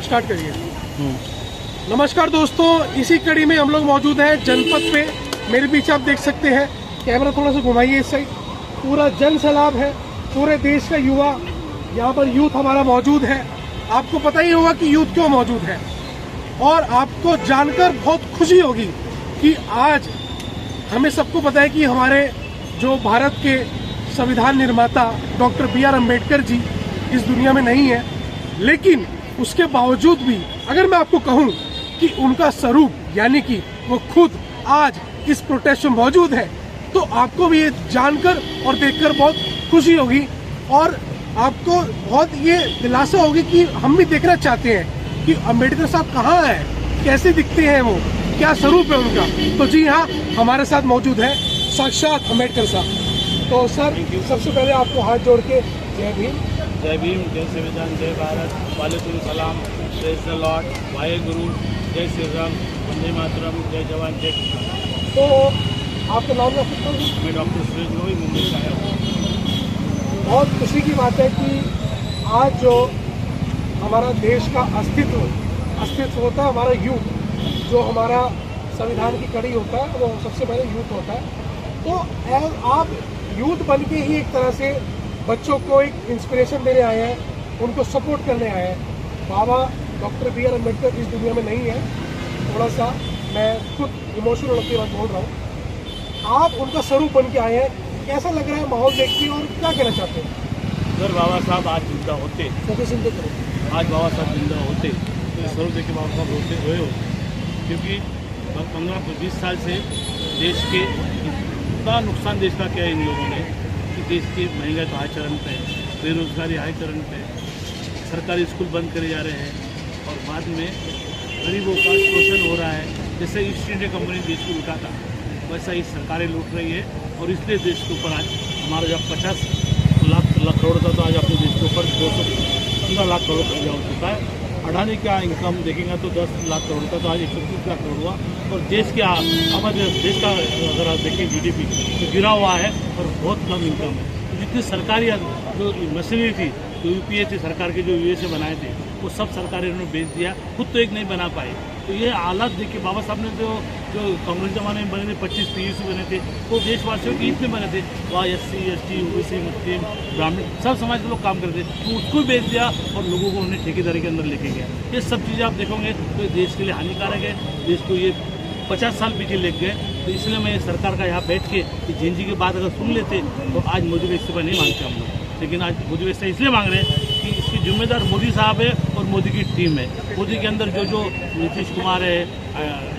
Start करिए। नमस्कार दोस्तों, इसी कड़ी में हम लोग मौजूद हैं जनपद पे। मेरे पीछे आप देख सकते हैं, कैमरा थोड़ा सा घुमाइए इस साइड। पूरा जन सैलाब है, पूरे देश का युवा यहाँ पर यूथ हमारा मौजूद है। आपको पता ही होगा कि यूथ क्यों मौजूद है, और आपको जानकर बहुत खुशी होगी कि आज हमें सबको पता है कि हमारे जो भारत के संविधान निर्माता doctor B are Ambedkar ji इस दुनिया में नहीं है, लेकिन उसके बावजूद भी अगर मैं आपको कहूं कि उनका स्वरूप यानी कि वो खुद आज इस प्रोटेस्ट में मौजूद है, तो आपको भी ये जानकर और देखकर बहुत खुशी होगी और आपको बहुत ये दिलासा होगी कि हम भी देखना चाहते हैं कि अम्बेडकर साहब कहाँ हैं, कैसे दिखते हैं वो, क्या स्वरूप है उनका। तो जी हाँ, हमारे साथ मौजूद है साक्षात अम्बेडकर साहब। तो सर, सबसे पहले आपको हाथ जोड़ के जय भीम, जय संविधान, जय भारत, वालेकुम सलाम, praise the Lord, Wahe Guru, जय श्री राम, वंदे मातरम, जय जवान जय किसान। तो आपका नाम रख सकता हूँ? मैं डॉक्टर सुरेश गोविल, मुंबई से आया हूँ। बहुत खुशी की बात है कि आज जो हमारा देश का अस्तित्व होता है, हमारा यूथ, जो हमारा संविधान की कड़ी होता है, वो सबसे पहले यूथ होता है। तो आप यूथ बन के ही एक तरह से बच्चों को एक इंस्पिरेशन देने आए हैं, उनको सपोर्ट करने आए हैं। बाबा डॉक्टर बी आर अम्बेडकर इस दुनिया में नहीं है। थोड़ा सा मैं खुद इमोशनल होकर के बात बोल रहा हूँ। आप उनका स्वरूप बन के आए हैं, कैसा लग रहा है माहौल देख के और क्या कहना चाहते हैं? अगर बाबा साहब आज जिंदा होते, आज बाबा साहब जिंदा होते तो इस स्वरूप देख के बाबा साहब रोते हुए हो, क्योंकि 15-20 साल से देश के इतना नुकसान देश का किया इन लोगों ने कि देश की महंगाई तो हाई चरण पे, बेरोजगारी हाई चरण पे, सरकारी स्कूल बंद करे जा रहे हैं और बाद में गरीबों का शोषण हो रहा है। जैसे ईस्ट इंडिया कंपनी देश को लूटा था, वैसा ही सरकारें लूट रही है और इसलिए देश के ऊपर आज हमारा जब 50 लाख करोड़ था, तो आज अपने देश के ऊपर 215 लाख करोड़ कर्जा हो चुका है। अडानी का इनकम देखेंगे तो 10 लाख करोड़ था, तो आज 130 लाख करोड़ हुआ। और देश के हमारे देश का अगर आप देखें GDP तो गिरा हुआ है और बहुत कम इनकम है। तो जितनी सरकारी जो मशीनरी थी, जो UPA थी सरकार के, जो USA बनाए थे, वो सब सरकारें उन्होंने बेच दिया, खुद तो एक नहीं बना पाए। तो ये हालात देखिए, बाबा साहब ने जो कांग्रेस जमाने में बने थे, 25 PUC बने थे, वो देशवासियों के हित में बने थे। वहाँ SC ST OBC मुस्लिम ब्राह्मण सब समाज के लोग काम करते थे, तो उसको बेच दिया और लोगों को उन्हें ठेकेदारी के अंदर लेके गया। ये सब चीज़ें आप देखोगे तो देश के लिए हानिकारक है। देश को ये 50 साल पीछे लेके गए। तो इसलिए मैं सरकार का यहाँ बैठ के जैन जी की बात अगर सुन लेते तो आज मोदी का इस्तीफा नहीं मांगते हम लोग। लेकिन आज मोदी का इस्तीफा इसलिए मांग रहे हैं कि इसकी जिम्मेदार मोदी साहब है और मोदी की टीम है। मोदी के अंदर जो नीतीश कुमार है,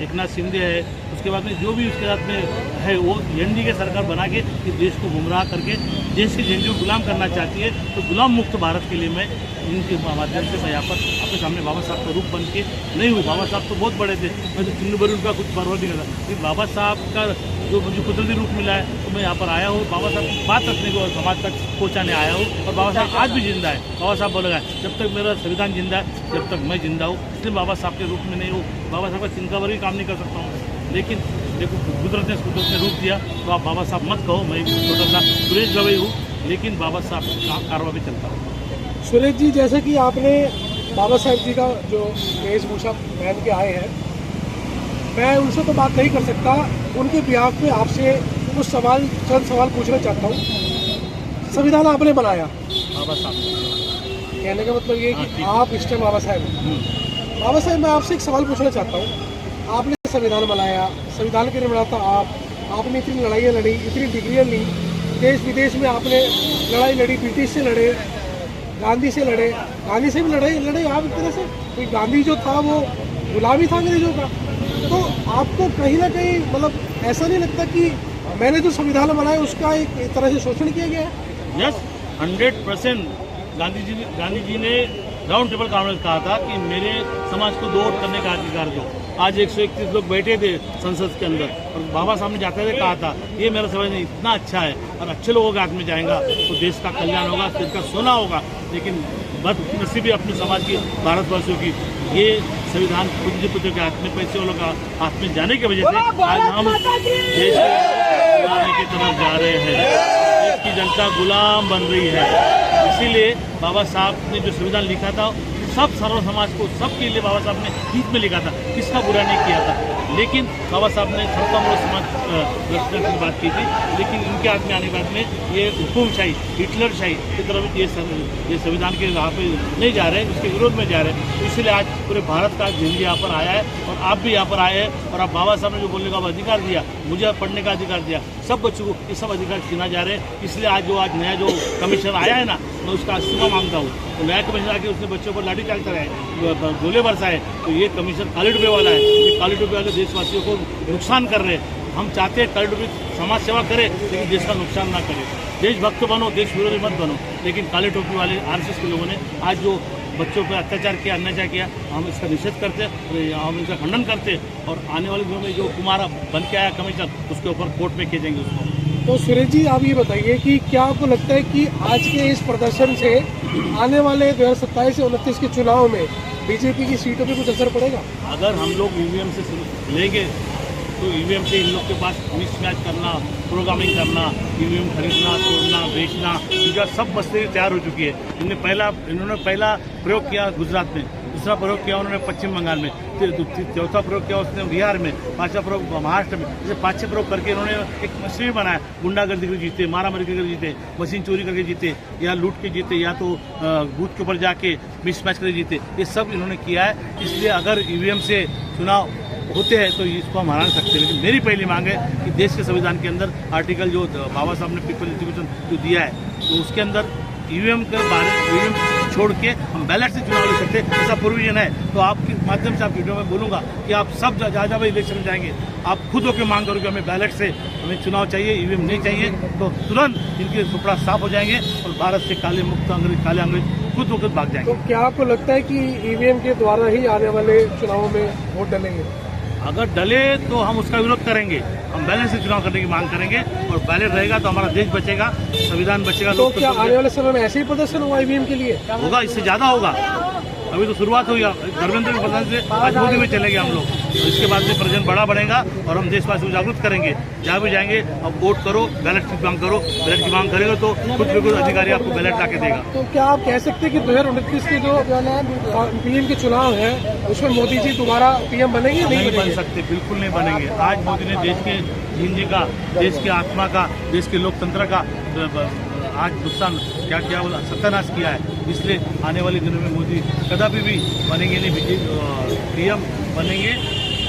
एकनाथ शिंदे है, उसके बाद में जो भी उसके साथ में है, वो NDA सरकार बना के इस देश को गुमराह करके देश के जनता को गुलाम करना चाहती है। तो गुलाम मुक्त भारत के लिए मैं इनके माध्यम से मैं यहाँ पर आपके सामने बाबा साहब का रूप बन के नहीं हूँ। बाबा साहब तो बहुत बड़े थे, मैं तो चिन्ह भर उनका कुछ परवाह नहीं करता, लेकिन बाबा साहब का जो मुझे कुदरती रूप मिला है, तो मैं यहाँ पर आया हूँ बाबा साहब की बात रखने को और समाज तक पहुँचाने आया हूँ। और बाबा साहब आज भी जिंदा है। बाबा साहब बोलेगा जब तक मेरा संविधान जिंदा है, जब तक मैं जिंदा हूँ, इसलिए बाबा साहब के रूप में नहीं हूँ। बाबा साहब का चिंता भर भी काम नहीं कर सकता हूँ, लेकिन देखो कुदरत ने रूप दिया, तो आप बाबा साहब मत कहो। मैं छोटा सा सुरेश गवई हूँ, लेकिन बाबा साहब का कारवा भी चलता हूँ। सुरेश जी, जैसे कि आपने बाबा साहब जी का जो वेशभूषा पहन के आए हैं, मैं उनसे तो बात नहीं कर सकता, उनके बिहाफ पे आपसे कुछ चंद सवाल पूछना चाहता हूँ। संविधान आपने बनाया, बाबा साहब कहने का मतलब ये कि आप इस टाइम बाबा साहब हैं। बाबा साहब, मैं आपसे एक सवाल पूछना चाहता हूँ। आपने संविधान बनाया, संविधान के निर्माता आपने इतनी लड़ाइयाँ लड़ी, इतनी डिग्रियाँ ली, देश विदेश में आपने लड़ाई लड़ी, ब्रिटिश से लड़े, गांधी से लड़े, गांधी से भी लड़े आप एक तरह से। कोई गांधी जो था वो गुलामी था अंग्रेजों का। तो आपको कहीं ना कहीं मतलब ऐसा नहीं लगता कि मैंने जो संविधान बनाया उसका एक तरह से शोषण किया गया है? यस, 100% गांधी जी ने राउंड टेबल कॉन्फ्रेंस कहा था कि मेरे समाज को 2 वोट करने का अधिकार दो। आज 131 लोग बैठे थे संसद के अंदर और बाबा साहब ने जाते हुए कहा था ये मेरा संविधान इतना अच्छा है और अच्छे लोगों के हाथ में जाएगा तो देश का कल्याण होगा, देश का सोना होगा। लेकिन बदनसीबी अपने समाज की, भारतवासियों की, ये संविधान पूंजीपतियों के हाथ में, पैसे वालों का हाथ में जाने की वजह से आज हम देश की तरफ जा रहे हैं। देश की जनता गुलाम बन रही है। इसीलिए बाबा साहब ने जो संविधान लिखा था सब सर्व समाज को सबके लिए बाबा साहब ने गीत में लिखा था, किसका बुरा नहीं किया था। लेकिन बाबा साहब ने सर्वधर्म समाज रचना की बात की थी, लेकिन इनके हाथ में आने के बाद में ये हुकुमशाही, हिटलरशाही की तरफ ये संविधान के राह पे नहीं जा रहे, उसके विरोध में जा रहे हैं। तो इसलिए आज पूरे भारत का झंडा यहाँ पर आया है और आप भी यहाँ पर आए हैं। और आप बाबा साहब ने जो बोलने का अधिकार दिया, मुझे पढ़ने का अधिकार दिया, सब बच्चों को ये सब अधिकार छीना जा रहे हैं। इसलिए आज नया जो कमीशन आया है ना, मैं उसका इस्तीफा मांगता हूँ। तो नया कमीशन आके उसने बच्चों पर लाठीचार्ज कराए, गोले बरसाए, तो ये कमीशन काले डुबे वाला है। ये काले डुबे वाले देशवासियों को नुकसान कर रहे हैं। हम चाहते हैं काले डुबे समाज सेवा करे, लेकिन देश का नुकसान ना करे। देशभक्त बनो, देश विरोधी मत बनो। लेकिन काले टोपी वाले आरएसएस के लोगों ने आज जो बच्चों पर अत्याचार किया, अन्याचार किया, हम इसका निषेध करते हैं, हम इसका खंडन करते हैं। और आने वाले दिनों में जो कुमार बन के आया कमीशन, उसके ऊपर कोर्ट में खींचेंगे उसको। तो सुरेश जी, आप ये बताइए कि क्या आपको लगता है कि आज के इस प्रदर्शन से आने वाले 2027 से 29 के चुनाव में बीजेपी की सीटों पे कुछ असर पड़ेगा? अगर हम लोग ईवीएम से लेंगे तो ईवीएम से इन लोग के पास मिसमैच करना, प्रोग्रामिंग करना, ईवीएम खरीदना, तोड़ना, बेचना, जो सब मशीनरी तैयार हो चुकी है। इन्होंने पहला प्रयोग किया गुजरात में, दूसरा प्रयोग किया उन्होंने पश्चिम बंगाल में, चौथा प्रयोग किया उसने बिहार में, पांचवा प्रयोग महाराष्ट्र में। जैसे 5-6 प्रयोग करके इन्होंने एक मशीनरी बनाया। गुंडागर्दी करके जीते, मारामारी करके जीते, मशीन चोरी करके जीते, या लूट के जीते, या तो बूथ के ऊपर जाके मिसमैच करके जीते। ये सब इन्होंने किया है। इसलिए अगर ईवीएम से चुनाव होते हैं तो इसको हम हरा नहीं सकते। लेकिन मेरी पहली मांग है कि देश के संविधान के अंदर आर्टिकल जो बाबा साहब ने पीपल इंस्टीट्यूशन जो दिया है, तो उसके अंदर ईवीएम के बारे ईवीएम छोड़ के हम बैलेट से चुनाव ले सकते हैं, ऐसा प्रोविजन है। तो आपके माध्यम से आप वीडियो में बोलूँगा कि आप सब जहाँ जहाँ इलेक्शन में जाएंगे, आप खुद होकर मांग करो कि हमें बैलेट से हमें चुनाव चाहिए, ईवीएम नहीं चाहिए, तो तुरंत इनके टुकड़ा साफ हो जाएंगे और भारत से काले अंग्रेज खुद होकर भाग जाएंगे। तो क्या आपको लगता है कि ईवीएम के द्वारा ही आने वाले चुनावों में वोट डलेंगे? अगर डले तो हम उसका विरोध करेंगे, हम बैलेट से चुनाव करने की मांग करेंगे। और बैलेट रहेगा तो हमारा देश बचेगा, संविधान बचेगा। तो क्या आने वाले समय में ऐसे ही प्रदर्शन होगा ईवीएम के लिए? होगा, इससे ज्यादा होगा। अभी तो शुरुआत हुई है, धर्मेंद्र के प्रधान से आज मोदी में चले गए हम लोग। तो इसके बाद में प्रजन बड़ा बढ़ेगा और हम देशवासियों को जागरूक करेंगे। जहाँ भी जाएंगे अब वोट करो, बैलेट की मांग करो। बैलेट की मांग करेगा तो खुद भी कोई अधिकारी आपको बैलेट ला के देगा। तो क्या आप कह सकते हैं कि 2029 के जो पीएम के चुनाव है उसमें मोदी जी दोबारा पीएम बनेंगे? नहीं बन सकते, बिल्कुल नहीं बनेंगे। आज मोदी ने देश के जिंदगी का, देश की आत्मा का, देश के लोकतंत्र का आज नुकसान क्या सत्यानाश किया है। इसलिए आने वाले दिनों में मोदी कदापि भी बनेंगे नहीं। पीएम बनेंगे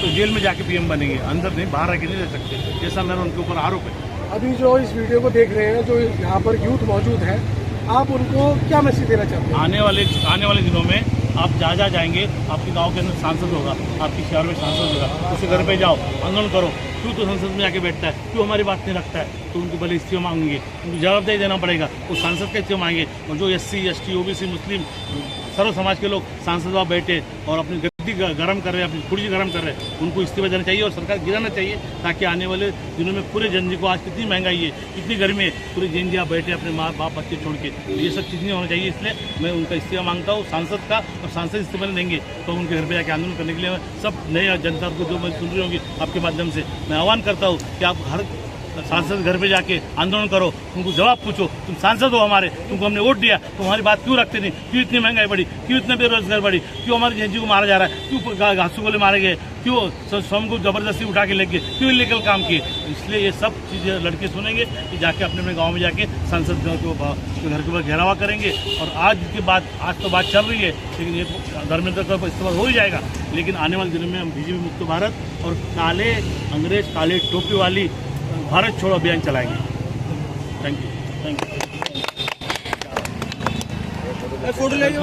तो जेल में जाके पीएम बनेंगे, अंदर नहीं, बाहर आके नहीं रह सकते, जैसा मेरा उनके ऊपर आरोप है। अभी जो इस वीडियो को देख रहे हैं, जो यहाँ पर यूथ मौजूद है, आप उनको क्या मैसेज देना चाहते हैं? आने वाले दिनों में आप जहाँ जाएंगे, आपके गांव के अंदर सांसद होगा, आपके शहर में सांसद होगा, उसके घर पे जाओ, आंदोलन करो। क्यों तो संसद में जाके बैठता है, क्यों हमारी बात नहीं रखता है? तो उनको पहले इस्तीफा मांगेंगे, उनको जवाबदेही देना पड़ेगा। वो सांसद का इस्तीफा मांगेंगे। और जो SC, ST, OBC, मुस्लिम सर्व समाज के लोग सांसद वहाँ बैठे और अपनी गद्दी गर्म कर रहे हैं, अपनी कुर्सी गर्म कर रहे हैं, उनको इस्तीफा देना चाहिए और सरकार गिराना चाहिए, ताकि आने वाले दिनों में पूरे जनजी को, आज कितनी महंगाई है, कितनी गर्मी है, पूरे जनजी आप बैठे अपने माँ बाप बच्चे छोड़ के, तो ये सब चीज़ नहीं होना चाहिए। इसलिए मैं उनका इस्तीफा मांगता हूँ सांसद का। और सांसद इस्तीफा नहीं देंगे तो उनके घर पर जाकर आंदोलन करने के लिए सब नए जनता को, जो मैं सुन रही होंगी आपके माध्यम से, मैं आह्वान करता हूँ कि आप हर सांसद घर पे जाके आंदोलन करो, उनको जवाब पूछो, तुम सांसद हो हमारे, तुमको हमने वोट दिया, तो हमारी बात क्यों रखते नहीं? क्यों इतनी महंगाई बढ़ी? क्यों इतने बेरोजगार बढ़ी? क्यों हमारे जेएनजी को मारा जा रहा है? क्यों घासू गोले मारे गए? क्यों स्वयं को जबरदस्ती उठा के लेके गए? क्यों इलीगल काम किए? इसलिए ये सब चीज़ें लड़के सुनेंगे कि जाके अपने अपने गाँव में जाके सांसद के घर के ऊपर घेरावा करेंगे। और आज के बाद, आज तो बात चल रही है, लेकिन ये धर्मेंद्र का इस्तेमाल हो ही जाएगा। लेकिन आने वाले दिनों में हम बीजेपी मुक्त भारत और काले अंग्रेज, काले टोपी वाली भारत छोड़ो अभियान चलाएंगे। Thank you. फोटो लेके